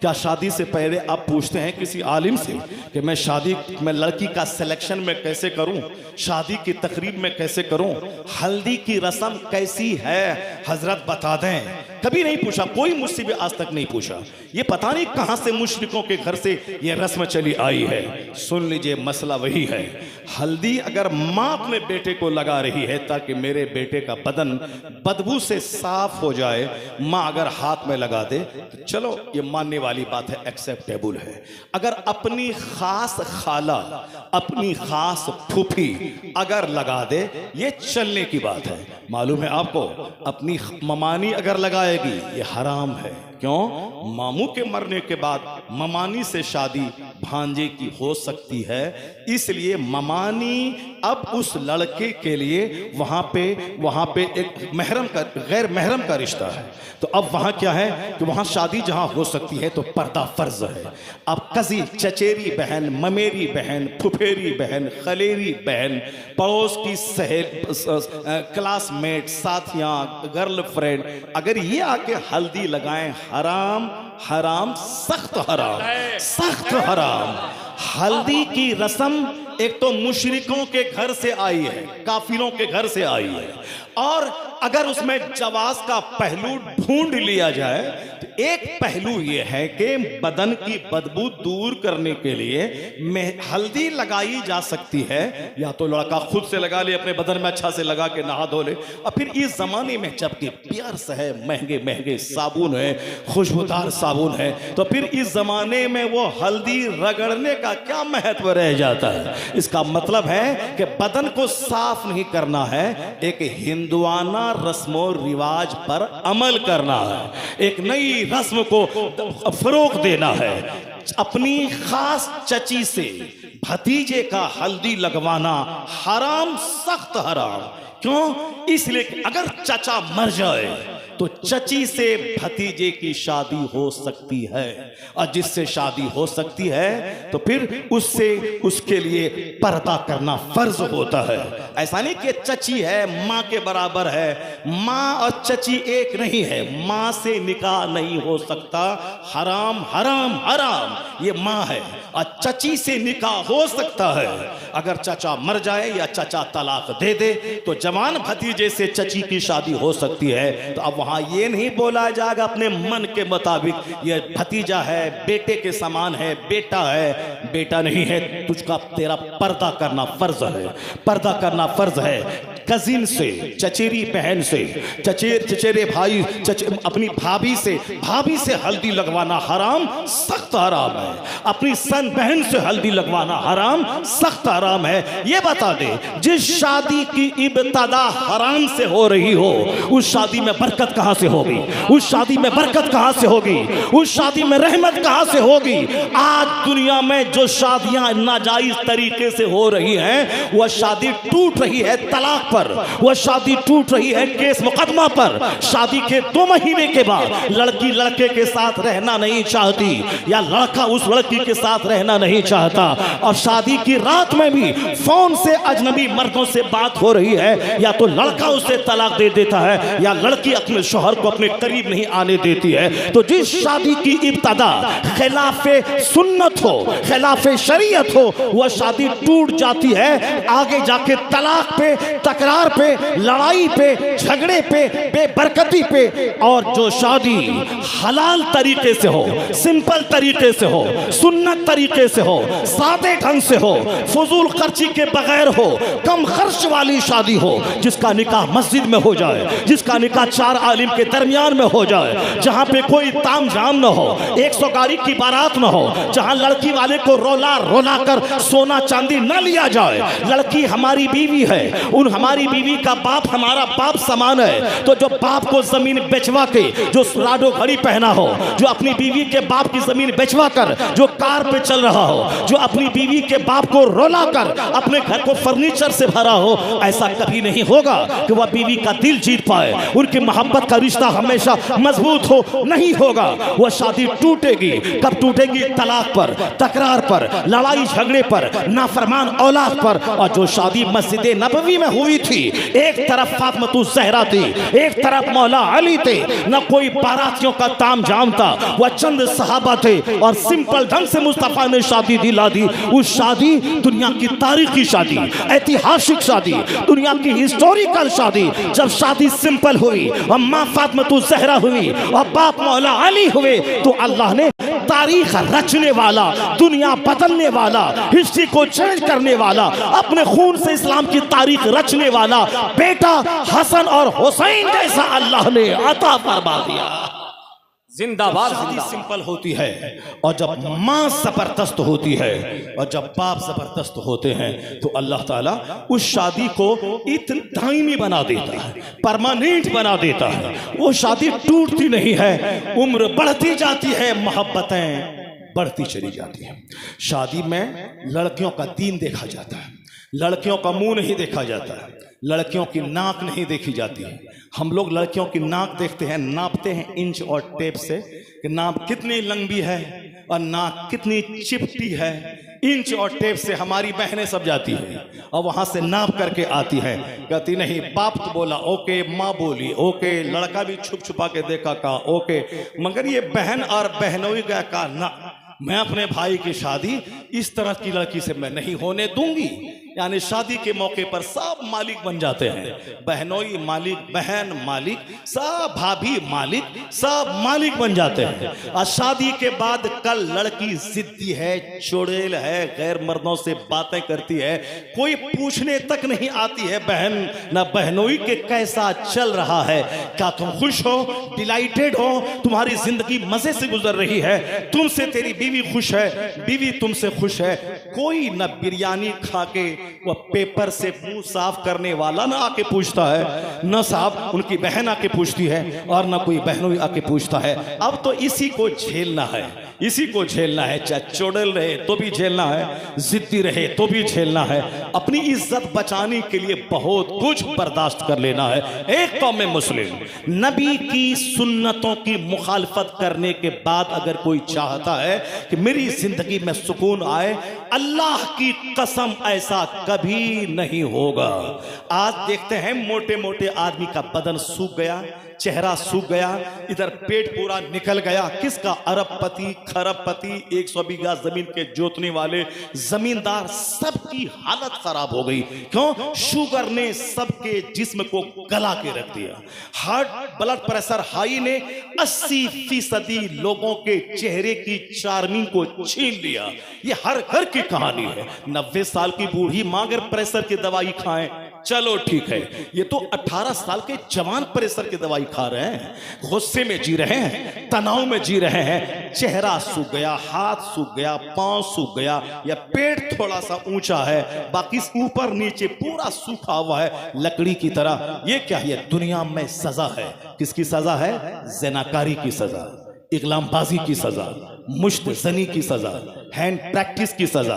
क्या शादी से पहले आप पूछते हैं किसी आलिम से कि मैं लड़की का सिलेक्शन में कैसे करूं, शादी की तकरीब में कैसे करूं, हल्दी की रस्म कैसी है हजरत बता दें? कभी नहीं पूछा, कोई मुझसे भी आज तक नहीं पूछा। ये पता नहीं कहां से मुशरिकों के घर से ये रस्म चली आई है। सुन लीजिए, मसला वही है। हल्दी अगर माँ अपने बेटे को लगा रही है ताकि मेरे बेटे का बदन बदबू से साफ हो जाए, माँ अगर हाथ में लगा दे तो चलो ये मानने वाली बात है, एक्सेप्टेबल है। अगर अपनी खास खाला, अपनी खास फूफी अगर लगा दे, ये चलने की बात है। मालूम है आपको, अपनी ममानी अगर लगाएगी ये हराम है। क्यों? मामू के मरने के बाद ममानी से शादी भांजे की हो सकती है, इसलिए ममानी अब उस लड़के के लिए वहां पे एक महरम का, गैर महरम का रिश्ता है। तो अब वहां क्या है कि वहां शादी जहां हो सकती है तो पर्दा फर्ज है। अब कजी, चचेरी बहन, ममेरी बहन, फुफेरी बहन, खलेरी बहन, पड़ोस की क्लासमेट, साथियां, गर्लफ्रेंड, अगर ये आके हल्दी लगाएं, हराम हराम, सख्त हराम, सख्त हराम। हल्दी की रस्म एक तो मुशरिकों के घर से आई है, काफिरों के घर से आई है, और अगर उसमें जवाज का पहलू ढूंढ लिया जाए तो एक पहलू यह है कि बदन की बदबू दूर करने के लिए हल्दी लगाई जा सकती है। या तो लड़का खुद से लगा ले, अपने बदन में अच्छा से लगा के नहा धो ले, और फिर इस जमाने में जबकि पियर्स है, महंगे महंगे साबुन है, खुशबूदार साबुन है, तो फिर इस जमाने में वो हल्दी रगड़ने का क्या महत्व रह जाता है? इसका मतलब है कि बदन को साफ नहीं करना है, एक हिंदुआना रस्मों रिवाज पर अमल करना है, एक नई रस्म को फरोग देना है। अपनी खास चची से भतीजे का हल्दी लगवाना हराम, सख्त हराम। क्यों? इसलिए कि अगर चचा मर जाए तो चची से भतीजे की शादी हो सकती है, और जिससे शादी हो सकती है तो फिर उससे उसके लिए पर्दा करना फर्ज होता है। ऐसा नहीं कि चची है माँ के बराबर है, माँ और चची एक नहीं है, माँ से निकाह नहीं हो सकता, हराम हराम हराम। ये माँ है, और चची से निकाह हो सकता है। अगर चचा मर जाए या चचा तलाक दे दे तो जवान भतीजे से चची की शादी हो सकती है। तो अब वहां ये नहीं बोला जाएगा अपने मन के मुताबिक ये भतीजा है, बेटे के समान है, बेटा है, बेटा नहीं है, तुझका तेरा पर्दा करना फर्ज है, पर्दा करना फर्ज है। कजिन से, चचेरी बहन से, चचेरे भाई, अपनी भाभी से हल्दी लगवाना हराम, सख्त हराम है। अपनी सन बहन से हल्दी लगवाना हराम, सख्त हराम है। ये बता दे, जिस शादी की इब्तिदा हराम से हो रही हो, उस शादी में बरकत कहां से होगी? उस शादी में बरकत कहां से होगी? उस शादी में रहमत कहां से होगी? आज दुनिया में जो शादियां नाजायज तरीके से हो रही हैं, वह शादी टूट रही है तलाक पर, वह शादी टूट रही है केस मुकदमा पर। शादी के 2 महीने के बाद लड़की लड़के के साथ रहना नहीं चाहती, या लड़का उस लड़की के साथ रहना नहीं चाहता, और शादी की रात में भी फोन से अजनबी मर्दों से बात हो रही है, या तो लड़का उसे तलाक दे देता है या लड़की अपने शौहर को अपने करीब नहीं आने देती है। तो जिस शादी की इब्तिदा खिलाफे सुन्नत हो, खिलाफे शरीयत हो, वह शादी टूट जाती है। आगे जाके तलाक पे, तकरार पे, लड़ाई पे, झगड़े पे, बेबरकती पे। और जो शादी हलाल तरीके से हो, सिंपल तरीके से हो, सुन्नत तरीके से हो, सादे ढंग से हो, फजूल खर्ची के बगैर हो, कम खर्च वाली शादी हो, जिसका निकाह मस्जिद में हो जाए, जिसका निकाह 4 आलिम के दरमियान में हो जाए, जहां पे कोई ताम झाम न हो, 100 गाड़ी की बारात न हो, जहां लड़की वाले को रोला रोला कर सोना चांदी न लिया जाए। लड़की हमारी बीवी है, उन हमारी बीवी का बाप हमारा बाप समान है। तो जो बाप को जमीन बेचवा के, जो राडो घड़ी पहना हो, जो अपनी बीवी के बाप की जमीन बेचवा कर जो कार पे चल रहा हो, जो अपनी बीवी के बाप को रोला कर अपने घर को फर्नीचर से भरा हो, ऐसा कभी नहीं होगा कि वह बीवी का दिल जीत पाए, उनकी मोहब्बत का रिश्ता हमेशा मजबूत हो, नहीं होगा। वह शादी टूटेगी। कब टूटेगी? तलाक पर, तकरार पर, लड़ाई झगड़े पर, नाफरमान औलाद पर। और जो शादी मस्जिद नबवी में हुई थी, एक तरफ फातिमा ज़हरा थी, एक तरफ मौला अली थे। न कोई बारातियों का तामझाम था, वह चंद सहाबा थे और सिंपल ढंग से मुस्तफ़ा ने शादी दिला दी। उस शादी दुनिया की तारीखी शादी, ऐतिहासिक शादी, दुनिया की हिस्टोरिकल शादी। जब शादी सिंपल हुई और माँ फातिमा ज़हरा हुई और बाप मौला अली हुए, तो अल्लाह ने तारीख रचने वाला, दुनिया बदलने वाला, हिस्ट्री को चेंज करने वाला, अपने खून से इस्लाम की तारीख रचने वाला बेटा हसन और हुसैन जैसा अल्लाह ने अता फरमा दिया। जिंदाबाद। शादी सिंपल होती है और जब माँ जबरदस्त होती है और जब बाप जबरदस्त होते हैं तो अल्लाह ताला उस शादी को इतनी दायमी बना देता है, परमानेंट बना देता है। वो शादी टूटती नहीं है, उम्र बढ़ती जाती है, मोहब्बतें बढ़ती चली जाती हैं। शादी में लड़कियों का दीन देखा जाता है, लड़कियों का मुंह नहीं देखा जाता है, लड़कियों की नाक नहीं देखी जाती है। हम लोग लड़कियों की नाक देखते हैं, नापते हैं इंच और टेप से कि नाक कितनी लंबी है और नाक कितनी चिपटी है। इंच और टेप से हमारी बहनें सब जाती है और वहां से नाप करके आती है, कहती नहीं बाप तो बोला ओके, माँ बोली ओके, लड़का भी छुप छुपा के देखा कहा ओके, मगर ये बहन और बहनोई का कहा ना, मैं अपने भाई की शादी इस तरह की लड़की से मैं नहीं होने दूंगी। यानी शादी के मौके पर सब मालिक बन जाते हैं, बहनोई मालिक, बहन मालिक, सब भाभी मालिक, सब मालिक बन जाते हैं। और शादी के बाद कल लड़की जिद्दी है, चुड़ैल है, गैर मर्दों से बातें करती है, कोई पूछने तक नहीं आती है बहन ना बहनोई के कैसा चल रहा है, क्या तुम खुश हो, डिलाइटेड हो, तुम्हारी जिंदगी मजे से गुजर रही है, तुमसे तेरी बीवी खुश है, बीवी तुमसे खुश है। कोई न बिरयानी खा के वो पेपर से मुंह साफ करने वाला ना आके पूछता है, न साहब उनकी बहन आके पूछती है, और न कोई बहनों आके पूछता है। अब तो इसी को झेलना है, इसी को झेलना है, चाहे चुड़ैल रहे तो भी झेलना है, जिद्दी रहे तो भी झेलना है। अपनी इज्जत बचाने के लिए बहुत कुछ बर्दाश्त कर लेना है। एक कौम में मुस्लिम नबी की सुन्नतों की मुखालफत करने के बाद अगर कोई चाहता है कि मेरी जिंदगी में सुकून आए, अल्लाह की कसम ऐसा कभी नहीं होगा। आज देखते हैं मोटे मोटे आदमी का बदन सूख गया, चेहरा सूख गया, इधर पेट पूरा निकल गया। किसका? अरबपति, खरबपति, 100 बीघा जमीन के जोतने वाले जमींदार, सबकी हालत खराब हो गई। क्यों? शुगर ने सबके जिस्म को गला के रख दिया। हार्ट ब्लड प्रेशर हाई ने 80% लोगों के चेहरे की चार्मिंग को छीन लिया। ये हर घर की कहानी है। 90 साल की बूढ़ी मां अगर प्रेशर की दवाई खाएं, चलो ठीक है, ये तो 18 साल के जवान प्रेशर की दवाई खा रहे हैं, गुस्से में जी रहे हैं, तनाव में जी रहे हैं, चेहरा सूख गया, हाथ सूख गया, पांव सूख गया, या पेट थोड़ा सा ऊंचा है, बाकी ऊपर नीचे पूरा सूखा हुआ है लकड़ी की तरह। ये क्या है? दुनिया में सजा है। किसकी सजा है? ज़िनाकारी की सजा, इकलामबाजी की सजा, मुश्तजनी की सजा, हैंड प्रैक्टिस की सजा,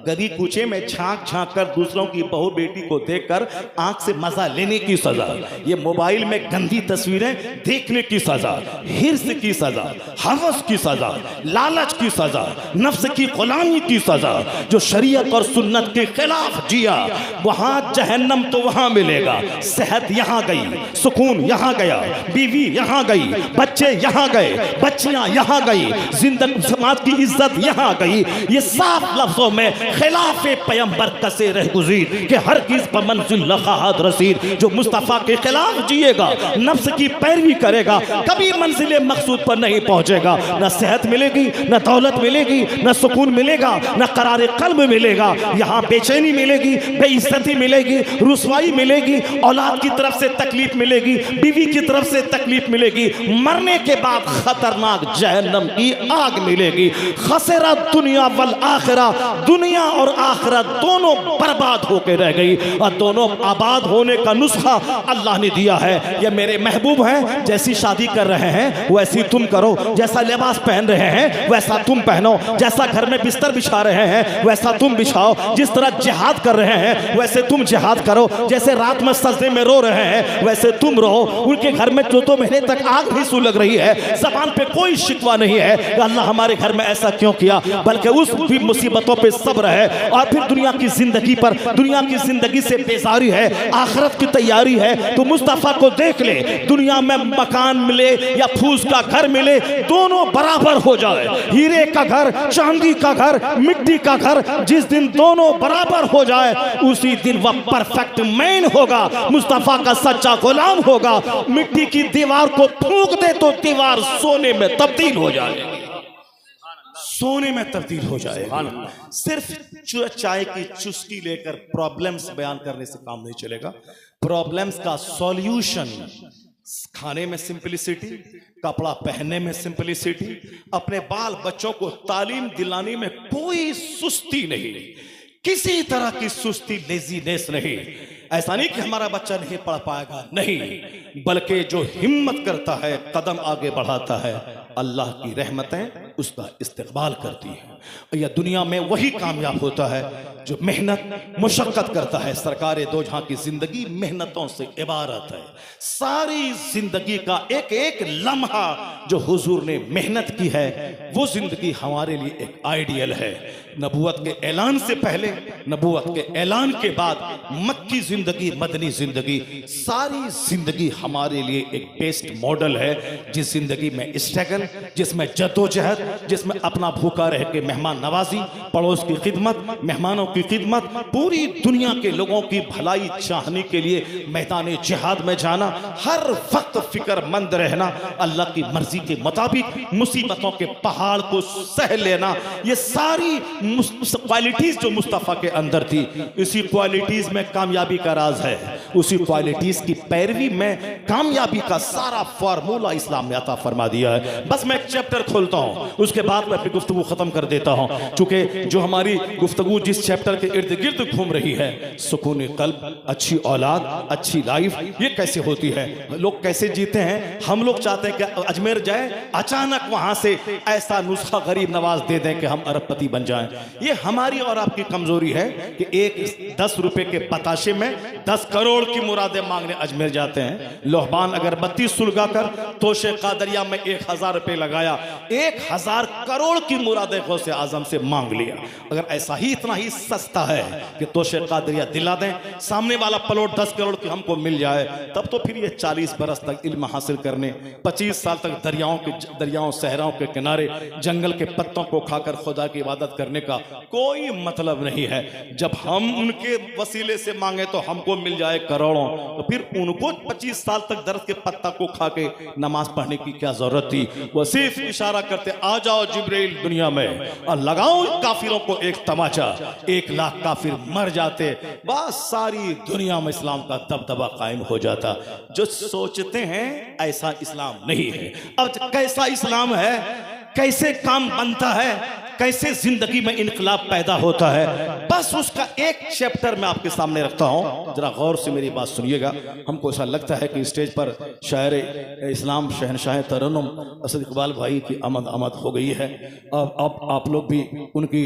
गली कूचे में झांक झांक कर दूसरों की बहू बेटी को देखकर आंख से मजा लेने की सजा, ये मोबाइल में गंदी तस्वीरें देखने की सजा, हिर्स की सजा, हवस की सजा, लालच की सजा, नफ्स की गुलामी की सजा। जो शरीयत और सुन्नत के खिलाफ जिया, वहां जहन्नम तो वहां मिलेगा। सेहत यहां गई, सुकून यहां गया, बीवी यहां गई, बच्चे यहां गए, बच्चियां यहां गई, जिंदगी समाज की इज्जत यहां गई। ये साफ लफ्जों में खिलाफे पैगंबर कसे रह गुज़ीर कि हर किस पर मंजिल लखाहत रसीद। जो मुस्तफ़ा के खिलाफ जिएगा, नफ्स की पैरवी करेगा, कभी मंजिल मकसूद पर नहीं पहुंचेगा। न सेहत मिलेगी, न दौलत मिलेगी, न सुकून मिलेगा, न करारे कल्ब मिलेगा। यहाँ बेचैनी मिलेगी, बेइज्जती मिलेगी, रुसवाई मिलेगी, औलाद की तरफ से तकलीफ मिलेगी, बीवी की तरफ से तकलीफ मिलेगी, मरने के बाद खतरनाक जहन्नम की आग मिलेगी। खसरा दुनिया वल आखिरा, दुनिया और आखिरत दोनों बर्बाद होकर रह गई। और दोनों आबाद होने का नुस्खा अल्लाह ने दिया है। ये मेरे महबूब हैं, जैसी शादी कर रहे हैं वैसी तुम करो, जैसा लिबास पहन रहे हैं वैसा तुम पहनो, जैसा घर में बिस्तर बिछा रहे हैं वैसा तुम बिछाओ, जिस तरह जिहाद कर रहे हैं वैसे तुम जिहाद करो, जैसे रात में सजदे में रो रहे हैं वैसे तुम रहो। उनके घर में 2 महीने तक आग नहीं सुलग रही है, ज़बान पे कोई शिकवा नहीं है, अल्लाह हमारे घर में ऐसा क्यों किया, बल्कि उस भी मुसीबतों पे सब्र है। और फिर दुनिया की जिंदगी पर, दुनिया की जिंदगी से बेजारी है, आखिरत की तैयारी है। तो मुस्तफ़ा को देख ले, दुनिया में मकान मिले या फूस का घर मिले, दोनों बराबर हो जाए। हीरे का घर, चांदी का घर, मिट्टी का घर, जिस दिन दोनों बराबर हो जाए उसी दिन वह परफेक्ट मैन होगा, मुस्तफ़ा का सच्चा गुलाम होगा। मिट्टी की दीवार को फूंक दे तो दीवार सोने में तब्दील हो जाएगी, सोने में तब्दील हो जाएगा। सिर्फ चाय की चुस्की लेकर प्रॉब्लम्स बयान करने से काम नहीं चलेगा। प्रॉब्लम्स का सॉल्यूशन खाने में सिंपलिसिटी, कपड़ा पहनने में सिंपलिसिटी, अपने बाल बच्चों को तालीम दिलाने में कोई सुस्ती नहीं, किसी तरह की सुस्ती, लेजीनेस नहीं। ऐसा नहीं कि हमारा बच्चा नहीं पढ़ पाएगा, नहीं, बल्कि जो हिम्मत करता है, कदम आगे बढ़ाता है, अल्लाह की रहमतें उसका इस्तेक़बाल करती है। यह दुनिया में वही कामयाब होता है जो मेहनत मुशक्क़त करता है। सरकारे दो जहां की जिंदगी मेहनतों से इबारत है। सारी जिंदगी का एक एक लम्हा जो हुजूर ने मेहनत की है, वो जिंदगी हमारे लिए एक आइडियल है। नबूवत के ऐलान से पहले, नबूवत के ऐलान के बाद, मक्की जिंदगी, मदनी जिंदगी, सारी जिंदगी हमारे लिए एक बेस्ट मॉडल है। जिस जिंदगी में स्ट्रगल, जिसमें जद्दोजहद, जिसमें अपना भूखा रह के मेहमान नवाजी, पड़ोस की खिदमत, मेहमानों की खिदमत, पूरी दुनिया के लोगों की भलाई चाहने के लिए मैदान जिहाद में जाना, हर वक्त फिक्रमंद रहना, अल्लाह की मर्जी के मुताबिक मुसीबतों के पहाड़ को सह लेना, ये सारी क्वालिटीज जो मुस्तफ़ा के अंदर थी, इसी क्वालिटीज में कामयाबी का राज है। उसी क्वालिटीज की पैरवी में कामयाबी का सारा फार्मूला इस्लाम ने अता फरमा दिया है। बस मैं एक चैप्टर खोलता हूं, उसके बाद मैं अपनी गुफ्तगू खत्म कर देता हूं, चूंकि जो हमारी गुफ्तगू जिस चैप्टर के इर्द गिर्द घूम रही है, सुकून कल्ब, अच्छी औलाद, अच्छी लाइफ, ये कैसे होती है, लोग कैसे जीते हैं। हम लोग चाहते हैं कि अजमेर जाए, अचानक वहां से ऐसा नुस्खा गरीब नवाज दे दें कि हम अरबपति बन जाएं। ये हमारी और आपकी कमजोरी है कि एक 10 रुपए के पताशे में 10 करोड़ की मुरादें मांगने अजमेर जाते हैं। लोहबान अगरबत्ती सुलगा कर तोशे कादरिया में 1000 रुपए लगाया, 1000 करोड़ की मुरादें गौसे आजम से मांग लिया। अगर ऐसा ही इतना ही सस्ता है कि तोशे कादरिया दिला दें, सामने वाला प्लॉट 10 करोड़ की हमको मिल जाए, तब तो फिर ये 40 बरस तक इल्म हासिल करने, 25 साल तक दरियाओं सहराओं के किनारे जंगल के पत्तों को खाकर खुदा की इबादत करने का कोई मतलब नहीं है। जब हम उनके वसीले से मांगे तो हमको मिल जाए करोड़ों, तो फिर उनको 25 साल तक दर्द के पत्ता को खा के नमाज पढ़ने की क्या जरूरत थी। वो सिर्फ इशारा करते, आ जाओ जिब्रील दुनिया में और लगाओ काफिरों को एक तमाचा, 1 लाख काफिर मर जाते, बस सारी दुनिया में इस्लाम का दबदबा कायम हो जाता। जो सोचते हैं ऐसा इस्लाम नहीं है। अब कैसा इस्लाम है, कैसे काम बनता है, कैसे जिंदगी में इनकलाब पैदा होता है, बस उसका एक चैप्टर मैं आपके सामने रखता हूं। जरा गौर से मेरी बात सुनिएगा। हमको ऐसा लगता है कि स्टेज पर शायर इस्लाम शहनशाह तरन्नुम असद इकबाल भाई की आमद हो गई है। अब आप लोग भी उनकी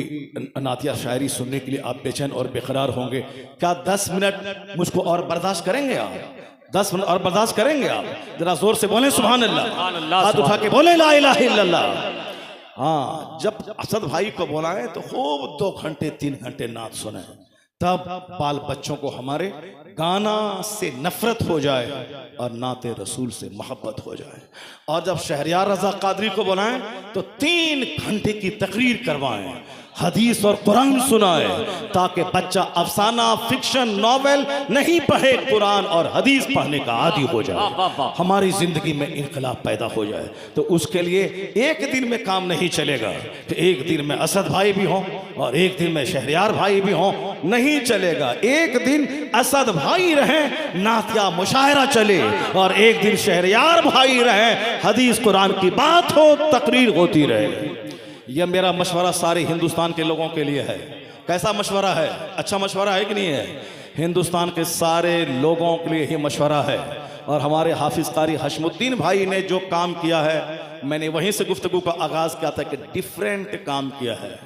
नातिया शायरी सुनने के लिए आप बेचैन और बेकरार होंगे। क्या 10 मिनट मुझको और बर्दाश्त करेंगे आप? 10 मिनट और बर्दाश्त करेंगे आप? जरा जोर से बोलें सुभान अल्लाह, हाथ उठा के बोले ला इलाहा इल्लल्लाह। हाँ, जब असद भाई को बुलाएं तो खूब 2 घंटे 3 घंटे नात सुने, तब बाल बच्चों को हमारे गाना से नफरत हो जाए और नाते रसूल से मोहब्बत हो जाए। और जब शहरियार रजा कादरी को बुलाएं तो 3 घंटे की तकरीर करवाएं, हदीस और कुरान सुनाए, ताकि बच्चा अफसाना, फिक्शन, नॉवेल नहीं पढ़े, कुरान और हदीस पढ़ने का आदी हो जाए, हमारी जिंदगी में इनकलाब पैदा हो जाए। तो उसके लिए एक दिन में काम नहीं चलेगा कि एक दिन में असद भाई भी हों और एक दिन में शहरियार भाई भी हों, नहीं चलेगा। एक दिन असद भाई रहें, नातिया मुशायरा चले, और एक दिन शहरियार भाई रहें, हदीस कुरान की बात हो, तकरीर होती रहे। यह मेरा मशवरा सारे हिंदुस्तान के लोगों के लिए है। कैसा मशवरा है? अच्छा मशवरा है कि नहीं है? हिंदुस्तान के सारे लोगों के लिए ही मशवरा है। और हमारे हाफिज कारी हशमुद्दीन भाई ने जो काम किया है, मैंने वहीं से गुफ्तगू का आगाज किया था कि डिफरेंट काम किया है।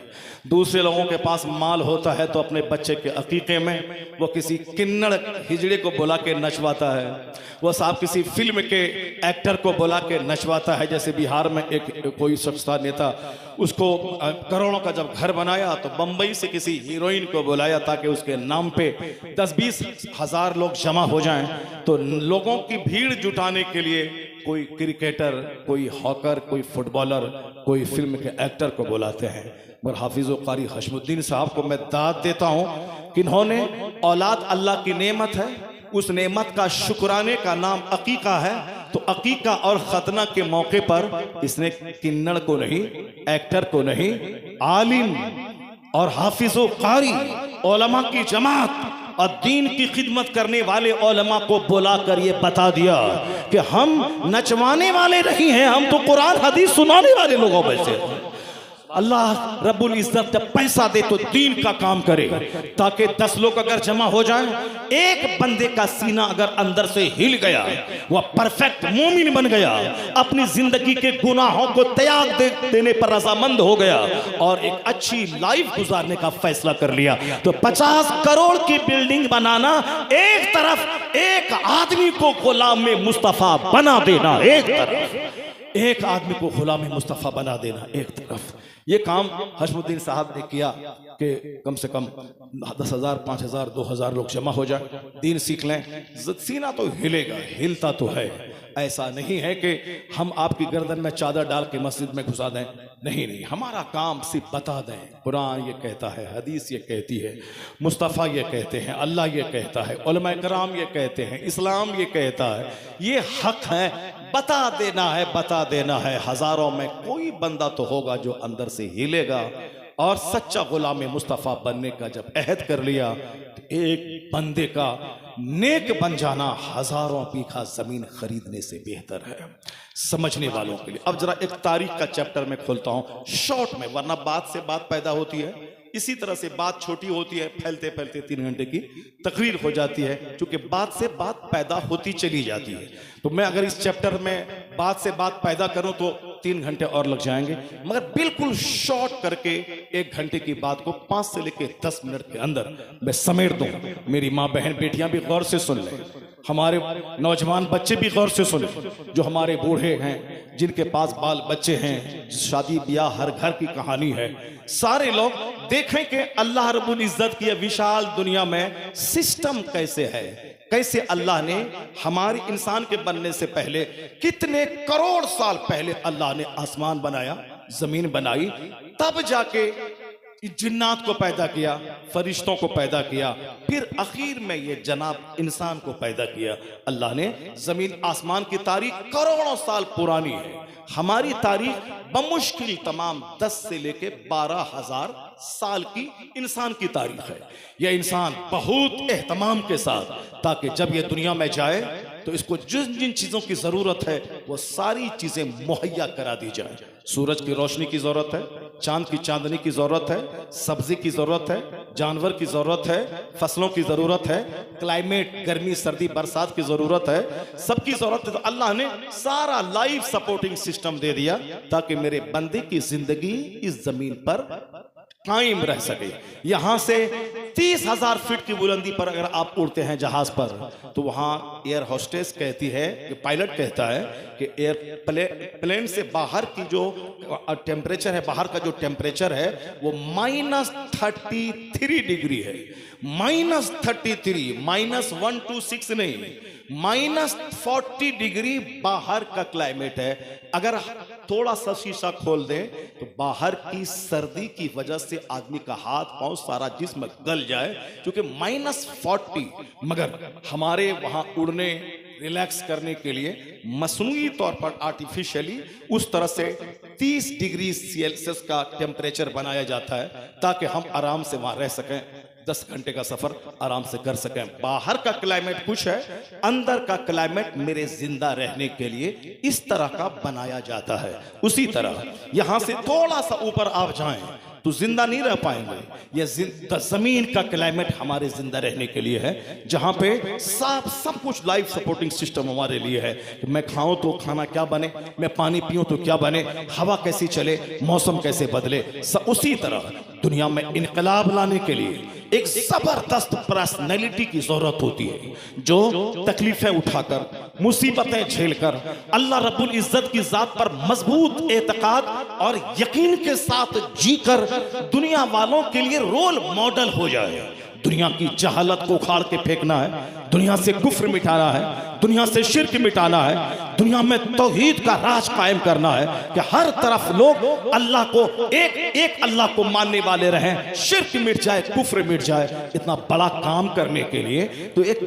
दूसरे लोगों के पास माल होता है तो अपने बच्चे के अकीके में वो किसी किन्नड़ हिजड़े को बुला के नचवाता है, वो साहब किसी फिल्म के एक्टर को बुला के नचवाता है। जैसे बिहार में एक कोई शख्स था, नेता, उसको करोड़ों का जब घर बनाया तो बंबई से किसी हीरोइन को बुलाया ताकि उसके नाम पे 10-20 हजार लोग जमा हो जाएं। तो लोगों की भीड़ जुटाने के लिए कोई क्रिकेटर, कोई हॉकर, कोई फुटबॉलर, कोई फिल्म के एक्टर को बुलाते हैं। मगर हाफिज कारी हशमुद्दीन साहब को मैं दाद देता हूं कि इन्होंने औलाद अल्लाह की नेमत है, उस नेमत का शुक्राने का नाम अकीका है। तो अकीका और खतना के मौके पर इसने किन्नड़ को नहीं, एक्टर को नहीं, आलिम और हाफिजो कारी उलमा की जमात और दीन की खिदमत करने वाले उलमा को बुलाकर ये बता दिया कि हम नचवाने वाले नहीं हैं, हम तो कुरान हदीस सुनाने वाले लोगों में से। अल्लाह रब्बुल इज्जत जब पैसा दे तो दीन का काम करे, ताकि 10 लोग अगर जमा हो जाएं, एक बंदे का सीना अगर अंदर से हिल गया, वह परफेक्ट मोमिन बन गया, अपनी जिंदगी के गुनाहों को त्याग देने पर रजामंद हो गया और एक अच्छी लाइफ गुजारने का फैसला कर लिया, तो 50 करोड़ की बिल्डिंग बनाना एक तरफ, एक आदमी को गुलाम में मुस्तफा बना देना एक तरफ, एक आदमी को गुलाम मुस्तफ़ा बना देना एक तरफ। ये काम हशमुद्दीन साहब ने किया कि कम से कम 10,000, 5,000, 2,000 लोग जमा हो जाए, दीन सीख लें। सीना तो हिलेगा, हिलता तो है। ऐसा नहीं है कि हम आपकी गर्दन में चादर डाल के मस्जिद में घुसा दें, नहीं नहीं, हमारा काम सिर्फ बता दें। कुरान ये कहता है, हदीस ये कहती है, मुस्तफ़ा ये कहते हैं, अल्लाह ये कहता है, उलमा कराम ये कहते हैं, इस्लाम ये कहता है, ये हक है, बता देना है, बता देना है। हजारों में कोई बंदा तो होगा जो अंदर से हिलेगा और सच्चा गुलाम मुस्तफ़ा बनने का जब अहद कर लिया, तो एक बंदे का नेक बन जाना हजारों बीघा जमीन खरीदने से बेहतर है, समझने वालों के लिए। अब जरा एक तारीख का चैप्टर में खोलता हूं शॉर्ट में, वरना बात से बात पैदा होती है, इसी तरह से बात छोटी होती है, फैलते फैलते 3 घंटे की तकरीर हो जाती है, क्योंकि बात से बात पैदा होती चली जाती है। तो मैं अगर इस चैप्टर में बात से बात पैदा करूं तो 3 घंटे और लग जाएंगे, मगर बिल्कुल शॉर्ट करके 1 घंटे की बात को 5 से लेकर 10 मिनट के अंदर मैं समेट दूं। मेरी माँ बहन बेटियां भी गौर से सुन लें, हमारे नौजवान बच्चे भी गौर से सुने, जो हमारे बूढ़े हैं, जिनके पास बाल बच्चे हैं, शादी ब्याह हर घर की कहानी है, सारे लोग देखें कि अल्लाह रब्बुल इज्जत की विशाल दुनिया में सिस्टम कैसे है, कैसे अल्लाह ने हमारे इंसान के बनने से पहले कितने करोड़ साल पहले अल्लाह ने आसमान बनाया, जमीन बनाई, तब जाके जिन्नात को पैदा किया, फरिश्तों को पैदा किया, फिर आखिर में ये जनाब इंसान को पैदा किया। अल्लाह ने जमीन आसमान की तारीख करोड़ों साल पुरानी है, हमारी तारीख बमुश्किल तमाम 10 से लेके 12,000 साल की इंसान की तारीख है। यह इंसान बहुत एहतमाम के साथ, ताकि जब यह दुनिया में जाए तो इसको जिन जिन चीजों की जरूरत है वो सारी चीजें मुहैया करा दी जाए। सूरज की रोशनी की जरूरत है, चांद की चांदनी की जरूरत है, सब्जी की जरूरत है, जानवर की जरूरत है, फसलों की जरूरत है, क्लाइमेट गर्मी सर्दी बरसात की जरूरत है, सबकी जरूरत है। तो अल्लाह ने सारा लाइफ सपोर्टिंग सिस्टम दे दिया ताकि मेरे बंदे की जिंदगी इस जमीन पर कायम रह सके। यहां से 30,000 फीट की बुलंदी पर अगर आप उड़ते हैं जहाज पर, तो वहां एयर होस्टेस कहती है कि पायलट कहता है कि प्लेन से बाहर की जो टेम्परेचर है, बाहर का जो टेम्परेचर है वो -33 डिग्री है, -33, -126 नहीं, -40 डिग्री बाहर का क्लाइमेट है। अगर थोड़ा सा शीशा खोल दें तो बाहर की सर्दी की वजह से आदमी का हाथ पांव सारा जिस्म गल जाए, क्योंकि -40। मगर हमारे वहां उड़ने रिलैक्स करने के लिए मसनूई तौर पर आर्टिफिशियली उस तरह से 30 डिग्री सेल्सियस का टेम्परेचर बनाया जाता है ताकि हम आराम से वहां रह सकें, 10 घंटे का सफर आराम से कर सकें। बाहर का क्लाइमेट कुछ है, अंदर का क्लाइमेट मेरे जिंदा रहने के लिए इस तरह का बनाया जाता है। उसी तरह यहां से थोड़ा सा ऊपर आप जाएं तो जिंदा नहीं रह पाएंगे। ये जमीन का क्लाइमेट हमारे जिंदा रहने के लिए है, जहां पे सब कुछ लाइफ सपोर्टिंग सिस्टम हमारे लिए है कि मैं खाऊं तो खाना क्या बने, मैं पानी पीऊं तो क्या बने, हवा कैसी चले, मौसम कैसे बदले। उसी तरह दुनिया में इनकलाब लाने के लिए एक जबरदस्त पर्सनैलिटी की जरूरत होती है, जो तकलीफें उठाकर, मुसीबतें झेलकर अल्लाह रब्बुल इज्जत की जात पर मजबूत एतकाद और यकीन के साथ जीकर दुनिया वालों के लिए रोल मॉडल हो जाए। दुनिया की जहालत को उखाड़ के फेंकना है, दुनिया से कुफ्र मिटाना है, दुनिया से शिर्क मिटाना है, दुनिया में तौहीद का राज कायम करना है कि हर तरफ लोग अल्लाह को एक अल्लाह को मानने वाले रहें, शिर्क मिट जाए, कुफ्र मिट जाए। इतना बड़ा काम करने के लिए तो एक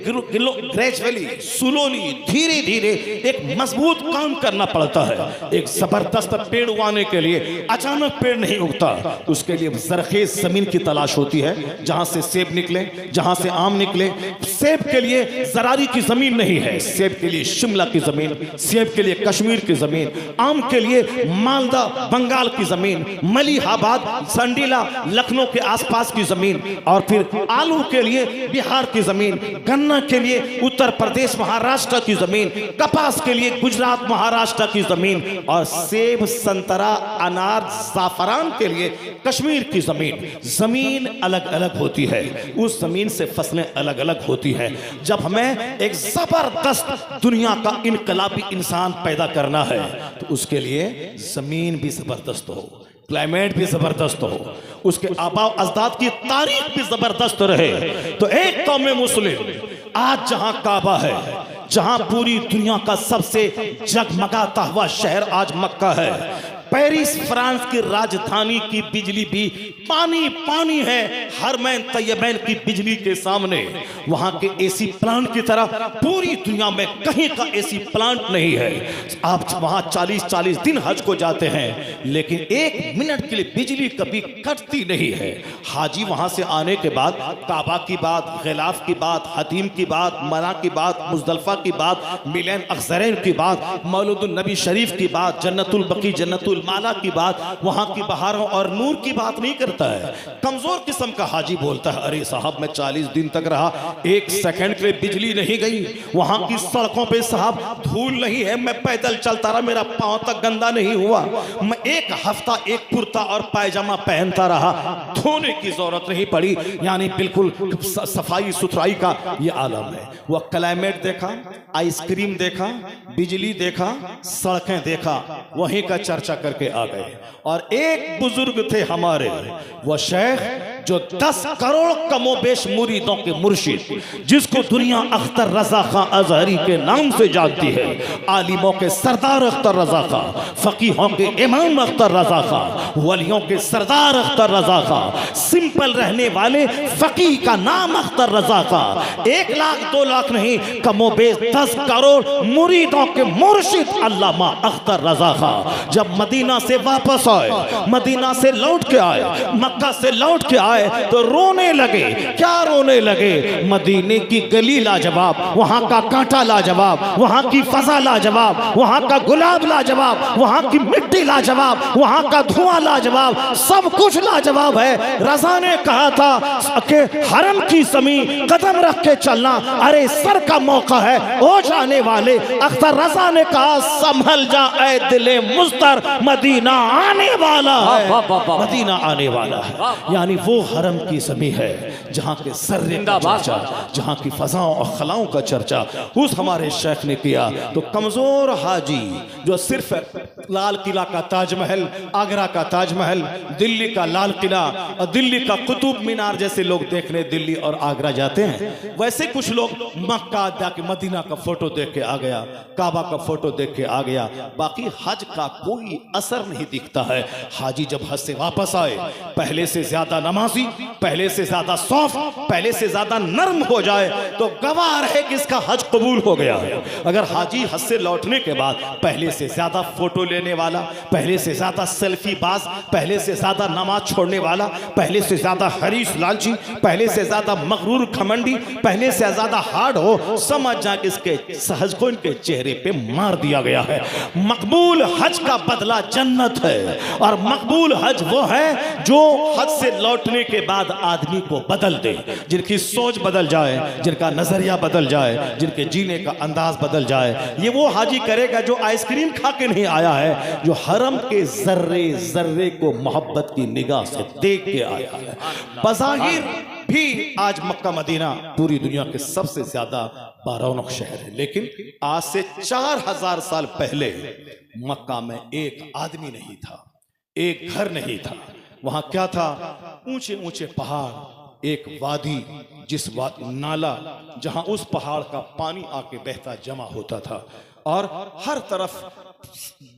ग्रेजुअली, स्लोली, धीरे धीरे एक मजबूत काम करना पड़ता है। एक जबरदस्त पेड़ उगाने के लिए अचानक पेड़ नहीं उगता, उसके लिए जरखेज जमीन की तलाश होती है, जहां से सेब निकले, जहां से आम निकले। सेब के लिए जरारी की जमीन नहीं है, सेब के लिए शिमला की जमीन, सेब के लिए कश्मीर की जमीन, आम के लिए मालदा बंगाल की जमीन, मलिहाबाद, संडीला, लखनऊ के आसपास की जमीन, और फिर आलू के लिए बिहार की जमीन, गन्ना के लिए उत्तर प्रदेश महाराष्ट्र की जमीन, कपास के लिए गुजरात महाराष्ट्र की जमीन, और सेब, संतरा, अनार, जाफरान के लिए कश्मीर की जमीन। जमीन अलग अलग होती है, उस जमीन से फसलें अलग अलग होती है। जब हमें एक जबरदस्त दुनिया का इनकलाबी इंसान पैदा करना है तो उसके लिए जमीन भी जबरदस्त हो, क्लाइमेट भी जबरदस्त हो, उसके आबा अजदाद की तारीख भी जबरदस्त रहे। तो एक कौम मुस्लिम आज जहां काबा है, जहां पूरी दुनिया का सबसे जगमगाता हुआ शहर आज मक्का है, पेरिस फ्रांस की राजधानी की बिजली भी पानी पानी है हरमैन तैयबैन की बिजली के सामने। वहां के एसी प्लांट की तरह पूरी दुनिया में कहीं का एसी प्लांट नहीं है। आप वहां 40-40 दिन हज को जाते हैं, लेकिन एक मिनट के लिए बिजली कभी कटती नहीं है। हाजी वहां से आने के बाद काबा की बात, गिलाफ की बात, हतीम की बात, मना की बात, मुजदलफा की बात, मिलन अख्सरैन की बात, मौलूदुन नबी शरीफ की बात, जन्नतुल बकी जन्नतुल माला की बात, वहां की बहारों और नूर की बात नहीं करता है। कमजोर किस्म का हाजी बोलता है, अरे साहब मैं 40 दिन तक रहा, एक सेकंड के लिए बिजली नहीं गई, वहां की सड़कों पे साहब धूल नहीं है, मैं पैदल चलता रहा, मेरा पांव तक गंदा नहीं हुआ, मैं एक हफ्ता एक कुर्ता और पायजामा पहनता रहा, धोने की जरूरत नहीं पड़ी। यानी बिल्कुल सफाई सुथराई का ये आलम है। वह क्लाइमेट देखा, आइसक्रीम देखा, बिजली देखा, सड़कें देखा, वहीं का चर्चा करके आ गए। और एक बुजुर्ग थे हमारे, वह शेख जो 10 करोड़ कमोबेश मुरीदों के मुर्शिद, जिसको दुनिया अख्तर रजा खां अजहरी के नाम से जानती है, आलिमों के सरदार अख्तर रजा खां, फकीहों के इमाम अख्तर रजा खां, वलियों के सरदार अख्तर रजा खां, सिंपल रहने वाले फकीह का नाम अख्तर रजा खां। 1 लाख 2 लाख नहीं, कमोबेश 10 करोड़ मुरीदों के मुर्शिद अल्लामा अख्तर रजा खां जब मदीना से वापस आए, मदीना से लौट के आए, मक्का से लौट के आए, तो रोने लगे। क्या रोने लगे? मदीने की गली लाजवाब, वहां का कांटा लाजवाब, वहां की फजा लाजवाब, वहां का गुलाब लाजवाब, वहां की मिट्टी लाजवाब, वहां का धुआं लाजवाब, सब कुछ लाजवाब है। रजा ने कहा था कि हरम की जमीन कदम रख के चलना, अरे सर का मौका है ओ जाने वाले। अख्तर रजा ने कहा संभल जा ऐ दिले मुस्तर, मदीना आने वाला है, मदीना आने वाला है। यानी वो हरम की ज़मीं है जहाँ के सर्रे का चर्चा, जहाँ की फजाओं और खलाओं का चर्चा उस हमारे शेख ने किया। तो कमजोर हाजी जो सिर्फ लाल किला का ताजमहल, आगरा का ताजमहल, दिल्ली का लाल किला और दिल्ली का कुतुब मीनार जैसे लोग देखने दिल्ली और आगरा जाते हैं, वैसे कुछ लोग मक्का जाके मदीना का फोटो देख के आ गया, काबा का फोटो देख के आ गया, बाकी हज का कोई असर नहीं दिखता है। हाजी जब हज से वापस आए, पहले से ज्यादा नमाज हाजी पहले से ज्यादा सॉफ्ट, पहले से ज्यादा नर्म हो जाए तो गवाह है कि इसका हज कबूल हो गया है। अगर हाजी हज से लौटने के बाद पहले से ज्यादा फोटो लेने वाला, पहले से ज्यादा सेल्फी बाज, पहले से ज्यादा नमाज छोड़ने वाला, पहले से ज्यादा हरीश लालची, पहले से ज्यादा मगरूर खमंडी, पहले से ज्यादा हार्ड हो, समझ जा कि इसके हज को इनके चेहरे पे मार दिया गया है। मकबूल हज का बदला जन्नत है, और मकबूल हज वो है जो हज से लौटने के बाद आदमी को बदल दे, जिनकी सोच बदल जाए, जिनका नजरिया बदल जाए, जिनके जीने का अंदाज बदल जाए। ये वो हाजी करेगा जो आइसक्रीम खा के नहीं आया है, जो हरम के जर्रे जर्रे को मोहब्बत की निगाह से देख के आया है। बज़ाहिर भी आज मक्का मदीना पूरी दुनिया के सबसे ज्यादा बारौनक शहर है, लेकिन आज से 4000 साल पहले मक्का में एक आदमी नहीं था, एक घर नहीं था। वहां क्या था? ऊंचे ऊंचे पहाड़, एक वादी, जिस नाला जहां उस पहाड़ का पानी आके बहता जमा होता था, और हर तरफ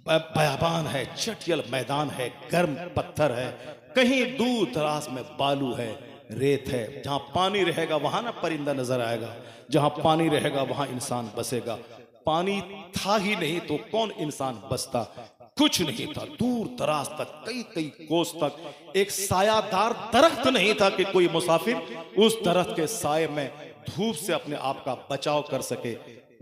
बयाबान है, चटियल मैदान है, गर्म पत्थर है, कहीं दूर दराज में बालू है, रेत है। जहां पानी रहेगा वहां ना परिंदा नजर आएगा, जहां पानी रहेगा वहां इंसान बसेगा। पानी था ही नहीं तो कौन इंसान बसता? कुछ नहीं था। दूर दराज तक, कई कई कोस तक एक सायादार दरख्त नहीं था कि कोई मुसाफिर उस दरख्त के साये में धूप से अपने आप का बचाव कर सके,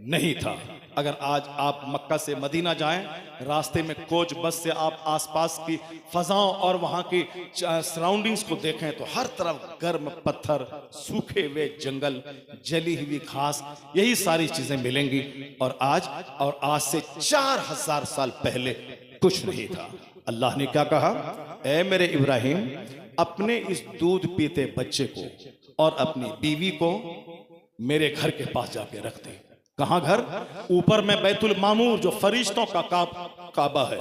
नहीं था। अगर आज आप मक्का से मदीना जाएं, रास्ते में कोच बस से आप आसपास की फजाओं और वहां की सराउंडिंग्स को देखें तो हर तरफ गर्म पत्थर, सूखे हुए जंगल, जली हुई घास, यही सारी चीजें मिलेंगी। और आज से 4000 साल पहले कुछ नहीं था। अल्लाह ने क्या कहा? ऐ मेरे इब्राहिम, अपने इस दूध पीते बच्चे को और अपनी बीवी को मेरे घर के पास जाके रख दे। कहां घर? ऊपर में बैतुल मामूर जो फरिश्तों का काबा है,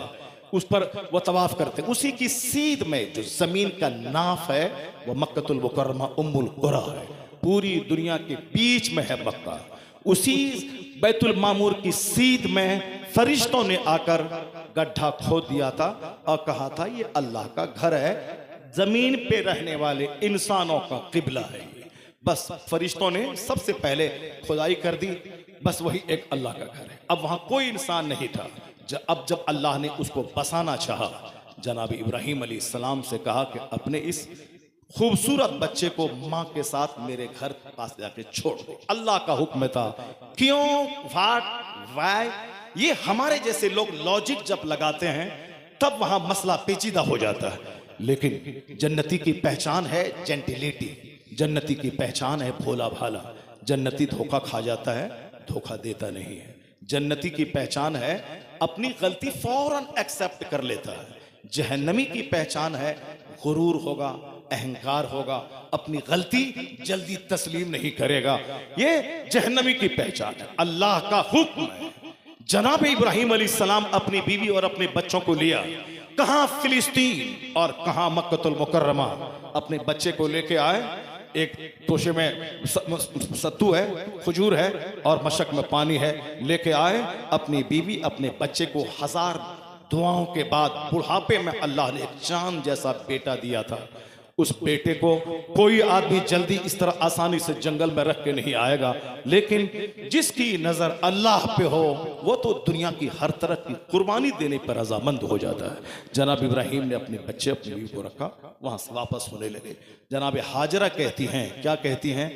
उस पर वो तवाफ करते। उसी की सीध में जो जमीन का नाफ है वो मक्कतुल मुकर्रमा उम्मुल कुरा है। पूरी दुनिया के बीच में है मक्का। उसी बैतुल मामूर की सीध में फरिश्तों ने आकर गड्ढा खोद दिया था और कहा था ये अल्लाह का घर है, जमीन पे रहने वाले इंसानों का किबला है। बस फरिश्तों ने सबसे पहले खुदाई कर दी, बस वही एक अल्लाह का घर है। अब वहां कोई इंसान नहीं था। अब जब अल्लाह ने उसको बसाना चाहा, जनाब इब्राहिम अलैहिस्सलाम से कहा कि अपने इस खूबसूरत बच्चे को माँ के साथ मेरे घर पास जाके छोड़ दो। अल्लाह का हुक्म था। क्यों, व्हाट, व्हाई, ये हमारे जैसे लोग लॉजिक जब लगाते हैं तब वहां मसला पेचीदा हो जाता है। लेकिन जन्नती की पहचान है जेंटिलिटी, जन्नती की पहचान है भोला भाला। जन्नती धोखा खा जाता है, धोखा देता नहीं है। जन्नती की पहचान है अपनी गलती फौरन एक्सेप्ट कर लेता है। जहन्नमी की पहचान है गुरूर होगा, अहंकार होगा, अपनी गलती जल्दी तस्लीम नहीं करेगा। ये जहन्नमी की पहचान है। अल्लाह का हुक्म है। जनाब इब्राहिम अलैहिस्सलाम अपनी बीवी और अपने बच्चों को लिया, कहां फिलिस्तीन और कहां मक्कतुल मुकर्रमा। अपने बच्चे को लेके आए, एक तोशे में सत्तू है, खजूर है और मशक में पानी है, लेके आए। अपनी बीवी, अपने बच्चे को 1000 दुआओं के बाद बुढ़ापे में अल्लाह ने एक चांद जैसा बेटा दिया था। उस बेटे को कोई आदमी जल्दी इस तरह आसानी से जंगल में रख के नहीं आएगा, लेकिन जिसकी नजर अल्लाह पे हो वो तो दुनिया की हर तरह की कुर्बानी देने पर रजामंद हो जाता है। जनाब इब्राहिम ने अपने बच्चे, अपनी बीवी को रखा, वहां से वापस होने लगे। जनाब हाजरा कहती हैं, क्या कहती हैं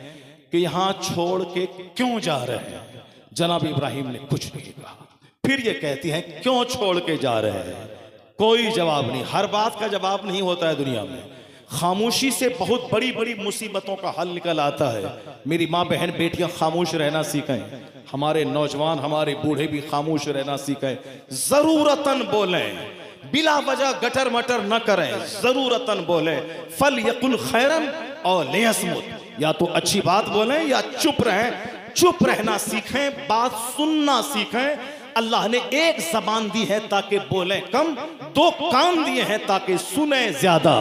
कि यहां छोड़ के क्यों जा रहे हैं? जनाब इब्राहिम ने कुछ नहीं कहा। फिर ये कहती हैं क्यों छोड़ के जा रहे हैं? कोई जवाब नहीं। हर बात का जवाब नहीं होता है दुनिया में। खामोशी से बहुत बड़ी बड़ी मुसीबतों का हल निकल आता है। मेरी माँ बहन बेटियां खामोश रहना सीखें, हमारे नौजवान, हमारे बूढ़े भी खामोश रहना सीखें। जरूरतन बोलें, बिला वजह गटर मटर न करें, जरूरतन बोलें। फल यकुल खैरन और लेयसमुत, या तो अच्छी बात बोलें या चुप रहें। चुप रहना सीखें, बात सुनना सीखें। अल्लाह ने एक जबान दी है ताकि बोलें कम, 2 कान दिए हैं ताकि सुने ज्यादा।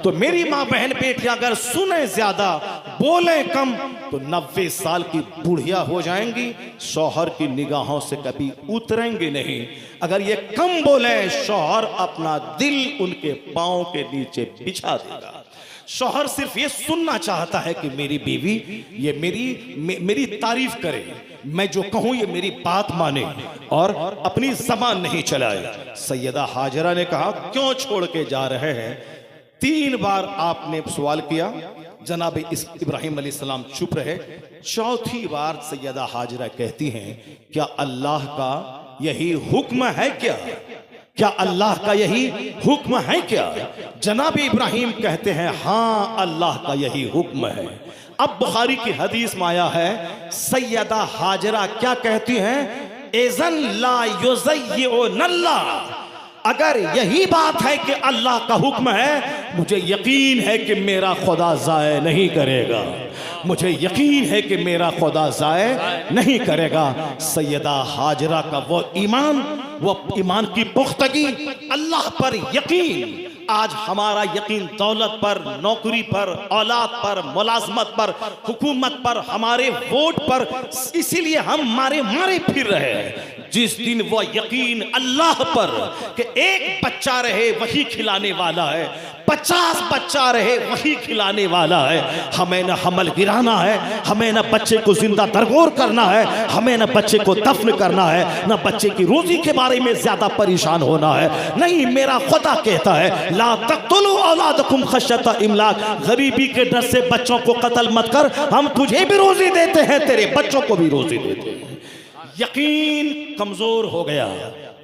तो मेरी माँ बहन बेटियां अगर सुने ज्यादा, बोले कम तो 90 साल की बुढ़िया हो जाएंगी, शौहर की निगाहों से कभी उतरेंगे नहीं। अगर ये कम बोले, शौहर अपना दिल उनके पांव के नीचे बिछा देगा। शौहर सिर्फ ये सुनना चाहता है कि मेरी बीवी ये मेरी तारीफ करे, मैं जो कहूं ये मेरी बात माने और अपनी जबान नहीं चलाए। सैयदा हाजरा ने कहा, क्यों छोड़ के जा रहे हैं? 3 बार आपने सवाल किया, जनाब इब्राहिम अलैहिस्सलाम चुप रहे। चौथी बार सैयदा हाजरा कहती हैं, क्या अल्लाह का यही हुक्म है क्या? क्या अल्लाह का यही हुक्म है क्या? जनाब इब्राहिम कहते हैं, हाँ अल्लाह का यही हुक्म है। अब बुखारी की हदीस में आया है, सैयदा हाजरा क्या कहती हैं? एज़न ला युज़य्यिउ नल्ला, अगर यही बात है कि अल्लाह का हुक्म है, मुझे यकीन है कि मेरा खुदा ज़ाय नहीं करेगा, मुझे यकीन है कि मेरा खुदा ज़ाय नहीं करेगा। सैयदा हाजरा का वो ईमान की पुख्तगी, अल्लाह पर यकीन। आज हमारा यकीन दौलत पर, नौकरी पर, औलाद पर, मुलाजमत पर, हुकूमत पर, हमारे वोट पर, इसीलिए हम मारे फिर रहे हैं। जिस दिन वो यकीन अल्लाह पर कि एक बच्चा रहे वही खिलाने वाला है, 50 बच्चा रहे वही खिलाने वाला है, हमें न हमल गिराना है, हमें न बच्चे को जिंदा दरगोर करना है, हमें न बच्चे को दफन करना है, न बच्चे की रोजी के बारे में ज्यादा परेशान होना है। नहीं, मेरा खुदा कहता है, ला तक़्तुलू औलादकुम खश्यत इमलाक, गरीबी के डर से बच्चों को कत्ल मत कर, हम तुझे भी रोजी देते हैं, तेरे बच्चों को भी रोजी देते हैं। यकीन कमजोर हो गया,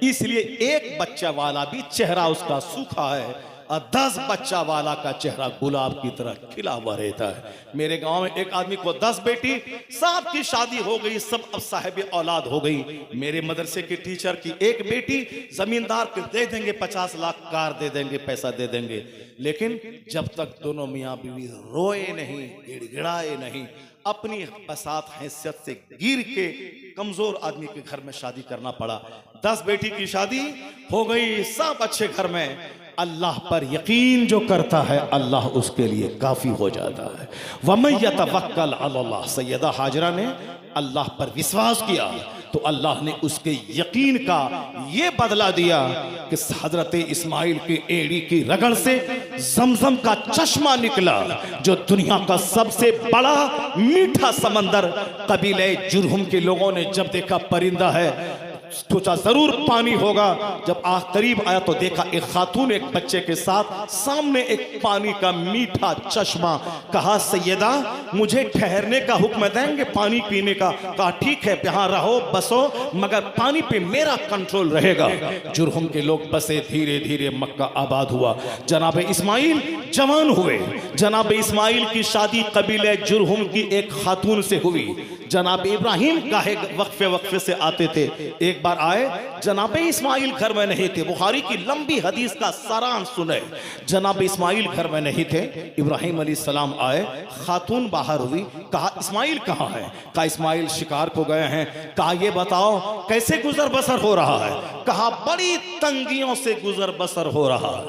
इसलिए एक बच्चा वाला भी चेहरा उसका सूखा है और 10 बच्चा वाला का चेहरा गुलाब की तरह खिला हुआ रहता है। मेरे गांव में एक आदमी को 10 बेटी, सब की शादी हो गई, सब अब साहिब औलाद हो गई। मेरे मदरसे के टीचर की एक बेटी, जमींदार को दे देंगे 50 लाख, कार दे देंगे, पैसा दे देंगे, लेकिन जब तक दोनों मियाँ बीवी रोए नहीं, गिड़गिड़ाए नहीं, अपनी बसात हैसियत से गिर के कमजोर आदमी के घर में शादी करना पड़ा। 10 बेटी की शादी हो गई, सब अच्छे घर में। अल्लाह पर यकीन जो करता है, अल्लाह उसके लिए काफी हो जाता है। वमन यतवक्कल अलल्लाह, सैयदा हाजरा ने अल्लाह पर विश्वास किया तो अल्लाह ने उसके यकीन का ये बदला दिया कि हजरत इस्माइल की एड़ी की रगड़ से जमजम का चश्मा निकला, जो दुनिया का सबसे बड़ा मीठा समंदर। कबीले जुरहुम के लोगों ने जब देखा परिंदा है, सोचा जरूर पानी होगा। जब करीब आया तो देखा एक खातून एक बच्चे के साथ, सामने एक पानी का मीठा चश्मा। कहा, सैयदा मुझे ठहरने का हुक्म देंगे पानी पीने का? कहा, ठीक है, यहाँ रहो, बसो, मगर पानी पे मेरा कंट्रोल रहेगा। जुरहुम के लोग बसे, धीरे धीरे मक्का आबाद हुआ। जनाब इस्माइल जवान हुए। जनाब इस्माइल की शादी कबीले जुरहुम की एक खातून से हुई। जनाब इब्राहिम काहे वक्फे से आते थे। एक बार आए, जनाब इस्माइल घर में नहीं थे। बुखारी की लंबी हदीस का सारांश सुने। जनाब इस्माइल घर में नहीं थे, इब्राहिम अलैहिस्सलाम आए, खातून बाहर हुई। कहा, इस्माइल कहाँ है? कहा, इस्माइल शिकार को गए हैं। कहा, ये बताओ कैसे गुजर बसर हो रहा है? कहा, बड़ी तंगियों से गुजर बसर हो रहा है,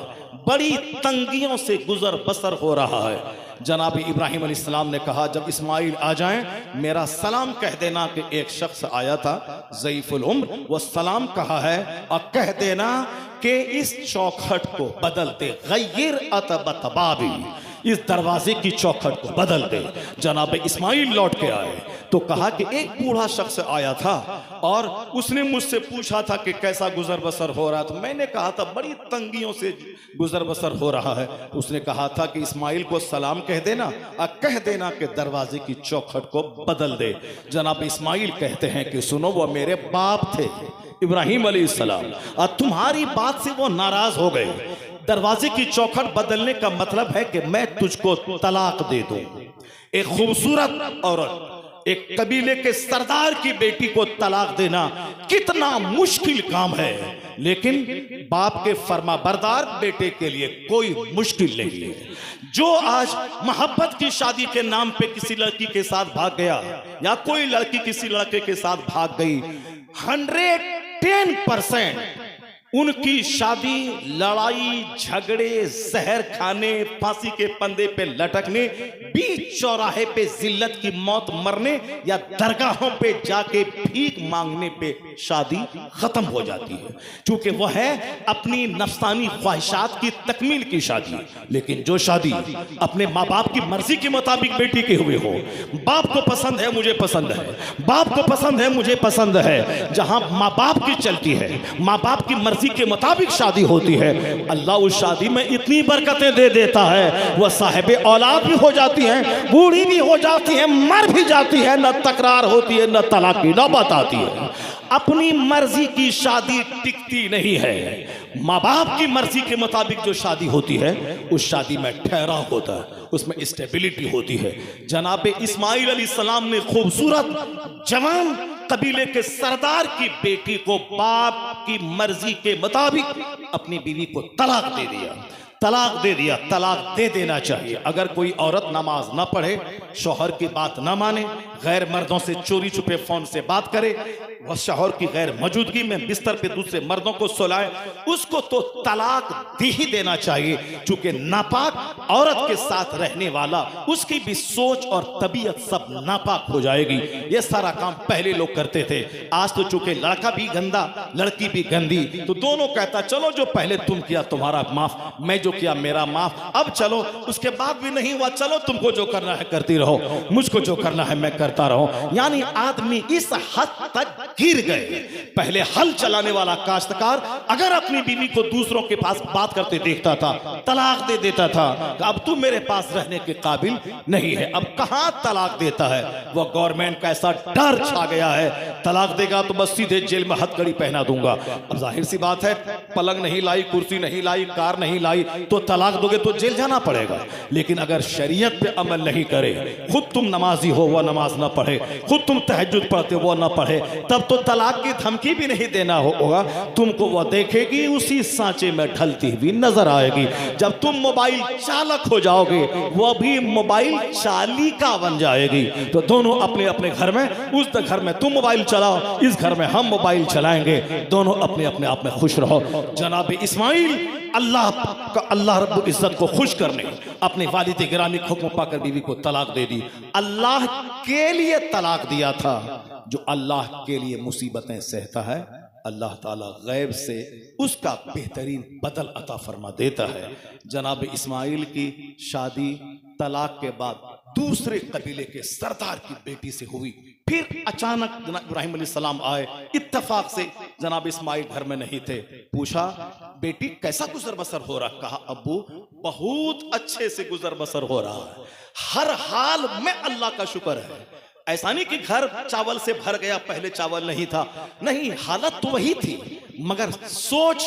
बड़ी तंगियों से गुजर बसर हो रहा है। जनाब इब्राहिम अलैहिस्सलाम ने कहा, जब इस्माइल आ जाएं, मेरा सलाम कह देना कि एक शख्स आया था ज़ईफुल उम्र, वो सलाम कहा है, और कह देना कि इस चौखट को बदल दे, गय्यर अतबतबाबी, इस दरवाजे की चौखट को बदल दे। जनाब इस्माइल लौट के आए तो कहा कि एक बूढ़ा शख्स आया था और उसने मुझसे पूछा था कि कैसा गुजर बसर हो रहा है। तो मैंने कहा था बड़ी तंगियों से गुजर बसर हो रहा है। उसने कहा था कि इस्माइल को सलाम कह देना और कह देना कि दरवाजे की चौखट को बदल दे। जनाब इस्माइल कहते हैं कि सुनो, वो मेरे बाप थे इब्राहिम अलैहिस्सलाम, और तुम्हारी बात से वो नाराज हो गए। दरवाजे की चौखट बदलने का मतलब है कि मैं तुझको तलाक दे दूं। एक खूबसूरत औरत, एक कबीले के सरदार की बेटी को तलाक देना कितना मुश्किल काम है, लेकिन बाप के फरमाबरदार बेटे के लिए कोई मुश्किल नहीं है। जो आज मोहब्बत की शादी के नाम पे किसी लड़की के साथ भाग गया या कोई लड़की किसी लड़के के साथ भाग गई, 110% उनकी शादी लड़ाई झगड़े जहर खाने फांसी के पंदे पे लटकने बीच चौराहे पे जिल्लत की मौत मरने या दरगाहों पे जाके भीख मांगने पे शादी खत्म हो जाती है, क्योंकि वह है अपनी नफ्सानी ख्वाहिशात की तकमील की शादी। लेकिन जो शादी अपने माँ बाप की मर्जी के मुताबिक बेटी के हुए हो, बाप को पसंद है मुझे पसंद है, बाप को पसंद है मुझे पसंद है, जहां माँ बाप की चलती है, माँ बाप की मर्जी के मुताबिक शादी होती है, अल्लाह उस शादी में इतनी बरकतें दे देता है, वह साहिबे औलाद भी हो जाती है, बूढ़ी भी हो जाती है, मर भी जाती है, न तकरार होती है, न तलाक की नौबत आती है। अपनी मर्जी की शादी टिकती नहीं है, माँ बाप की मर्जी के मुताबिक जो शादी होती है उस शादी में ठहराव होता है, उसमें स्टेबिलिटी होती है। जनाब इस्माइल अलैहिस्सलाम ने खूबसूरत जवान कबीले के सरदार की बेटी को बाप की मर्जी के मुताबिक अपनी बीवी को तलाक दे दिया, तलाक दे दिया। तलाक दे देना चाहिए। अगर कोई औरत नमाज ना पढ़े, शौहर की बात ना माने, गैर मर्दों से चोरी छुपे फोन से बात करे, वह शौहर की गैर मौजूदगी में बिस्तर पे दूसरे मर्दों को सुलाए, उसको तो तलाक दे ही देना चाहिए, क्योंकि नापाक औरत के साथ रहने वाला उसकी भी सोच और तबीयत सब नापाक हो जाएगी। ये सारा काम पहले लोग करते थे, आज तो चूंकि लड़का भी गंदा लड़की भी गंदी, तो दोनों कहता चलो जो पहले तुम किया तुम्हारा माफ, मैं जो किया मेरा माफ, अब चलो उसके बाद भी नहीं हुआ, चलो तुमको जो करना है करती रहो, मुझको जो करना है मैं करता रहो। यानी आदमी इस हद तक गिर गए। पहले हल चलाने वाला काश्तकार अगर अपनी बीवी को दूसरों के पास बात करते देखता था, तलाक दे देता था, अब तू मेरे पास रहने के काबिल नहीं है। अब कहां तलाक देता है, वह गवर्नमेंट का ऐसा डर छा गया है, तलाक देगा तो बस सीधे जेल में हथकड़ी पहना दूंगा। अब जाहिर सी बात है, पलंग नहीं लाई, कुर्सी नहीं लाई, कार नहीं लाई, तो तलाक दोगे तो जेल जाना पड़ेगा। लेकिन अगर शरीयत पे अमल नहीं करे, खुद तुम नमाजी हो वह नमाज ना पढ़े, खुद तुम तहज्जुद पढ़ते वो ना पढ़े, तब तो तलाक की धमकी भी नहीं देना होगा, तुमको वह देखेगी उसी सांचे में ढलती हुई नजर आएगी। जब तुम मोबाइल चालक हो जाओगे, वह भी मोबाइल चालिका बन जाएगी। तो दोनों अपने अपने घर में, उस घर में तुम मोबाइल चलाओ, इस घर में हम मोबाइल चलाएंगे, दोनों अपने अपने आप में खुश रहो। जनाब इस्माइल अल्लाह रब्बुल इज्जत को खुश करने अपने वालिद गिरामी के हुक्म पाकर बीवी को तलाक दे दी। अल्लाह के लिए तलाक दिया था। जो अल्लाह के लिए मुसीबतें सहता है, अल्लाह ताला गैब से उसका बेहतरीन बदल अता फरमा देता है। जनाब इस्माइल की शादी तलाक के बाद दूसरे कबीले के सरदार की बेटी से हुई। फिर अचानक जनाब इब्राहिम अलैहिस्सलाम आए, इत्तफाक से जनाब इस्माइल घर में नहीं थे। पूछा बेटी कैसा गुजर बसर हो रहा? कहा अब्बू बहुत अच्छे से गुजर बसर हो रहा है, हर हाल में अल्लाह का शुक्र है। ऐसा नहीं कि घर चावल से भर गया, पहले चावल नहीं था, नहीं, हालत तो वही थी, मगर सोच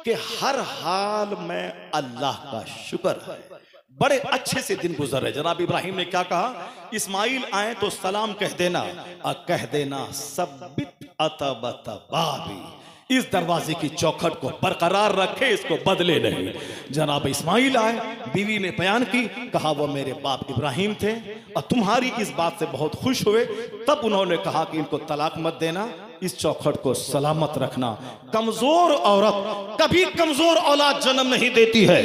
के हर हाल में अल्लाह का शुक्र है। बड़े अच्छे से दिन गुजर रहे। जनाब इब्राहिम ने क्या कहा? इस्माइल आए तो सलाम कह देना, और कह देना सब्बित अतबतबाबी, इस दरवाजे की चौखट को बरकरार रखे, इसको बदले नहीं। जनाब इस्माइल आए, बीवी ने बयान की, कहा वो मेरे बाप इब्राहिम थे और तुम्हारी इस बात से बहुत खुश हुए। तब उन्होंने कहा कि इनको तलाक मत देना, इस चौखट को सलामत रखना। कमजोर औरत कभी कमजोर औलाद जन्म नहीं देती है।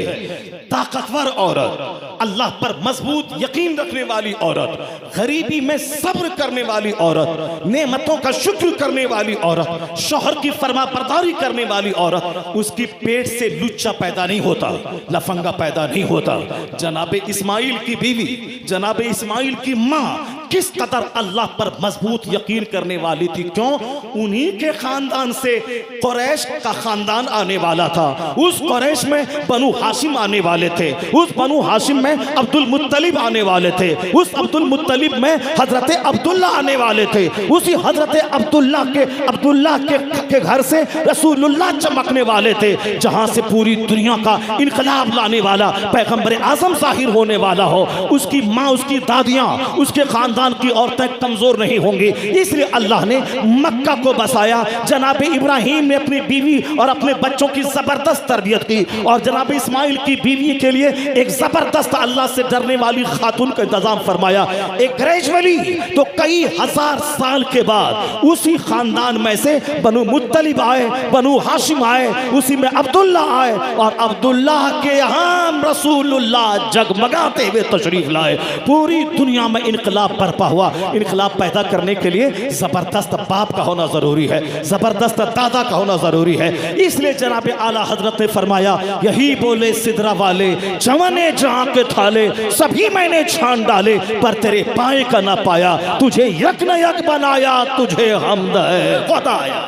ताकतवर औरत, अल्लाह पर मजबूत यकीन रखने वाली औरत, गरीबी में सब्र करने वाली औरत, नेमतों का शुक्र करने वाली औरत, शौहर की फरमाबरदारी करने वाली औरत, उसकी पेट से लुच्चा पैदा नहीं होता, लफंगा पैदा नहीं होता। जनाब इस्माइल की बीवी, जनाब इस्माइल की माँ किस कदर अल्लाह पर मजबूत यकीन करने वाली थी। क्यों? उन्हीं के खानदान से कुरैश का खानदान आने वाला था। उस कुरैश में बनु हाशिम आने वाले थे, उस बनु हाशिम में अब्दुल मुत्तलिब आने वाले थे, उस अब्दुल मुत्तलिब में हजरत अब्दुल्ला आने वाले थे, उसी हजरत अब्दुल्ला के घर से रसूलुल्लाह चमकने वाले थे, जहां से पूरी दुनिया का इनकलाब लाने वाला पैगंबर आजम जाहिर होने वाला हो। उसकी माँ, उसकी दादियां, उसके खानदान खानदान की औरतें कमजोर नहीं होंगी। इसलिए अल्लाह ने मक्का को बसाया। जनाब इब्राहिम ने अपनी बीवी और अपने बच्चों की जबरदस्त तरबियत की और जनाब इस्माइल की बीवी के लिए एक जबरदस्त अल्लाह से डरने वाली खातून का इंतजाम फरमाया। एक ग्रेजुअली तो कई हजार साल के बाद उसी खानदान में से बनु मुत्तलिब आए, बनु हाशिम आए, उसी में अब्दुल्ला आए और अब्दुल्ला के यहाँ रसूलुल्लाह जगमगाते हुए तशरीफ लाए। पूरी दुनिया में इनकलाब बरपा हुआ। इनकलाब पैदा करने के लिए जबरदस्त बाप का होना जरूरी है, जबरदस्त दादा का होना जरूरी है। इसलिए जनाब आला हजरत ने फरमाया, यही बोले सिदरा वाले जवाने जहां के थाले सभी मैंने छान डाले, पर तेरे पाए का ना पाया, तुझे यक न यक बनाया, तुझे हमद है खुदाया।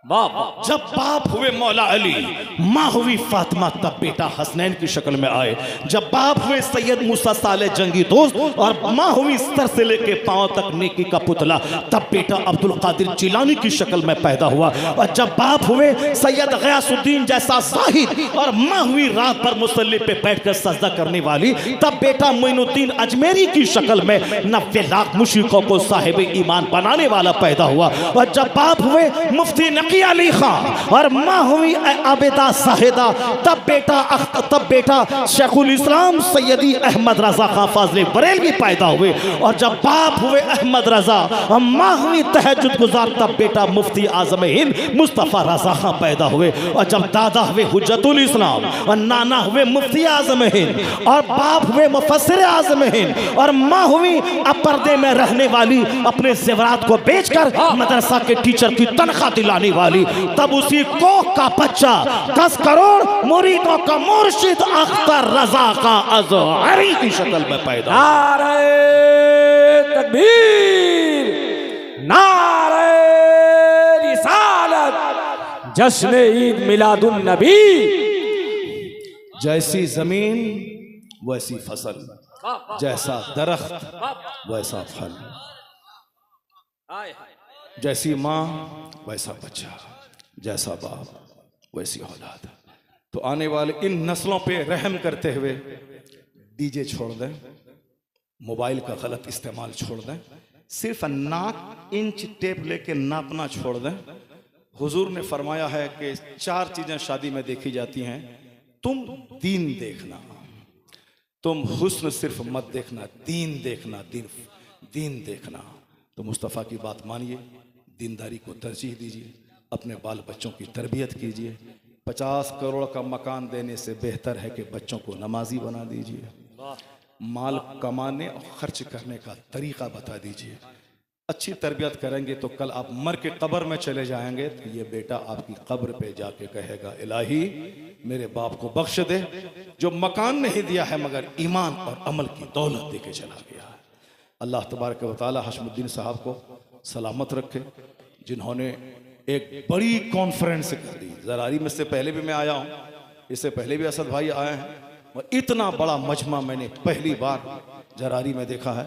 जब बाप हुए मौला अली, माँ हुई फातिमा, तब बेटा हसनैन की शक्ल में आए। जब बाप हुए सैयद मूसा साले जंगी दोस्त और माँ हुई सर से लेके पांव तक नेकी का पुतला, तब बेटा अब्दुल कादिर जिलानी की शक्ल में पैदा हुआ। और जब बाप हुए सैयद गयासुद्दीन जैसा जाहिद और माँ हुई रात भर मुसल्ले पे बैठकर सजदा करने वाली, तब बेटा मोइनुद्दीन अजमेरी की शक्ल में 90 लाख मुशरिकों को साहिब ईमान बनाने वाला पैदा हुआ। और जब बाप हुए मुफ्ती नकी अली खान और माँ हुई आबिदा साहिदा, तब बेटा शेखुल इस्लाम सैयदी अहमद रजा खां फाजले बरेलवी पैदा हुए। और जब बाप हुए अहमद रजा और माँ हुई तहज्जुद गुजार, तब बेटा मुफ्ती आजम हिंद मुस्तफ़ा रजा खां पैदा हुए। और जब दादा हुए हुज्जतुल इस्लाम और नाना हुए मुफ्ती आजम हिंद और बाप हुए मुफस्सिर आजम हिंद और माँ हुई अब पर्दे में रहने वाली, अपने जेवरात को बेचकर मदरसा के टीचर की तनख्वाह दिलाने वाली, तब उसी कोख का बच्चा 10 करोड़ मुरीदों का मुर्शिद अख्तर रजा का अज़हरी की शक्ल में पैदा। नारे तकबीर, नारे रिसालत, जश्न ईद मिलादुन नबी। जैसी जमीन वैसी फसल, जैसा दरख्त वैसा फल, जैसी माँ वैसा बच्चा, जैसा बाप वैसी औलाद। तो आने वाले इन नस्लों पे रहम करते हुए डीजे छोड़ दें, मोबाइल का गलत इस्तेमाल छोड़ दें, सिर्फ नाक इंच टेप लेके नापना छोड़ दें। हुजूर ने फरमाया है कि 4 चीजें शादी में देखी जाती हैं। तुम दीन देखना, तुम हुस्न सिर्फ मत देखना, दीन देखना, दीन देखना। तो मुस्तफ़ा की बात मानिए, दीनदारी को तरजीह दीजिए, अपने बाल बच्चों की तरबियत कीजिए। 50 करोड़ का मकान देने से बेहतर है कि बच्चों को नमाजी बना दीजिए। माल कमाने और खर्च करने का तरीका बता दीजिए। अच्छी तरबियत करेंगे तो कल आप मर के कब्र में चले जाएंगे तो ये बेटा आपकी कब्र पे जाके कहेगा, इलाही मेरे बाप को बख्श दे जो मकान नहीं दिया है मगर ईमान और अमल की दौलत दे के चला गया है। अल्लाह तबारक व तआला हशमुद्दीन साहब को सलामत रखे, जिन्होंने एक बड़ी कॉन्फ्रेंस कर दी। ज़रारी में से पहले भी मैं आया हूँ, इससे पहले भी असद भाई आए हैं, और इतना बड़ा मजमा मैंने पहली बार ज़रारी में देखा है।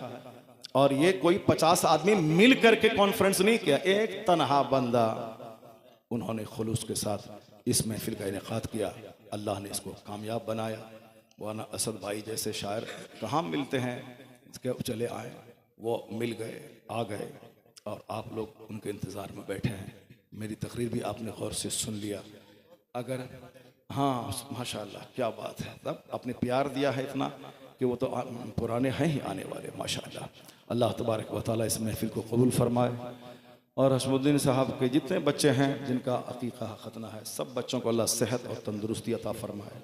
और ये कोई 50 आदमी मिल करके कॉन्फ्रेंस नहीं किया, एक तनहा बंदा उन्होंने खुलूस के साथ इस महफिल का इनेकाद किया। अल्लाह ने इसको कामयाब बनाया। वरना असद भाई जैसे शायर कहाँ मिलते हैं, इसके चले आए, वो मिल गए, आ गए, और आप लोग उनके इंतज़ार में बैठे हैं। मेरी तकरीर भी आपने गौर से सुन लिया। अगर हाँ माशाअल्लाह क्या बात है, तब आपने प्यार दिया है इतना कि वो तो पुराने हैं ही आने वाले माशाअल्लाह। अल्लाह तबारक व तआला इस महफिल को कबूल फरमाए। और हशमुद्दीन साहब के जितने बच्चे हैं जिनका अकीक़ा खतना है, सब बच्चों को अल्लाह सेहत और तंदुरुस्ती अता फरमाए।